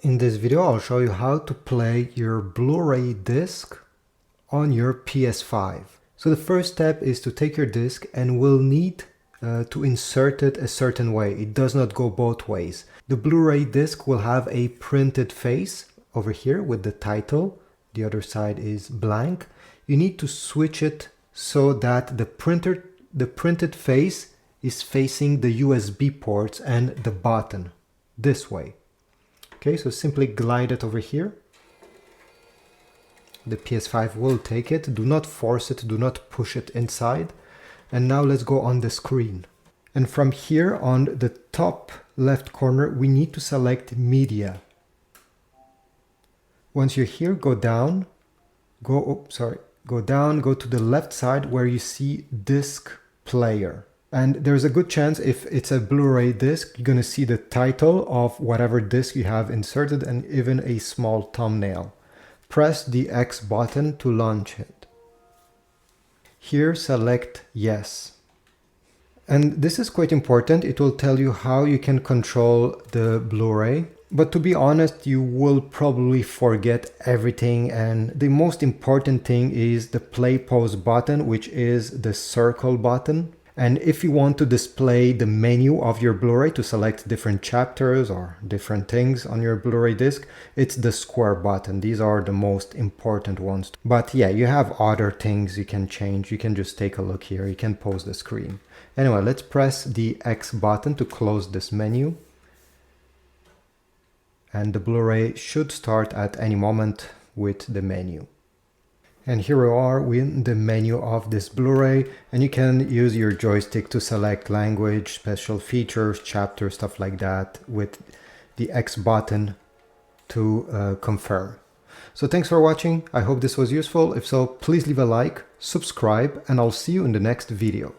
In this video, I'll show you how to play your Blu-ray disc on your PS5. So the first step is to take your disc and we'll need to insert it a certain way. It does not go both ways. The Blu-ray disc will have a printed face over here with the title. The other side is blank. You need to switch it so that the printed face is facing the USB ports and the button this way. Okay, so simply glide it over here. The PS5 will take it. Do not force it, do not push it inside. And now let's go on the screen. And from here on the top left corner, we need to select media. Once you're here, go down, go down, go to the left side where you see disc player. And there's a good chance if it's a Blu-ray disc, you're going to see the title of whatever disc you have inserted and even a small thumbnail. Press the X button to launch it. Here select yes. And this is quite important. It will tell you how you can control the Blu-ray. But to be honest, you will probably forget everything, and the most important thing is the play pause button, which is the circle button. And if you want to display the menu of your Blu-ray to select different chapters or different things on your Blu-ray disc, it's the square button. These are the most important ones. But yeah, you have other things you can change. You can just take a look here. You can pause the screen. Anyway, let's press the X button to close this menu. And the Blu-ray should start at any moment with the menu. And here we are in the menu of this Blu-ray, and you can use your joystick to select language, special features, chapters, stuff like that with the X button to confirm. So thanks for watching. I hope this was useful. If so, please leave a like, subscribe, and I'll see you in the next video.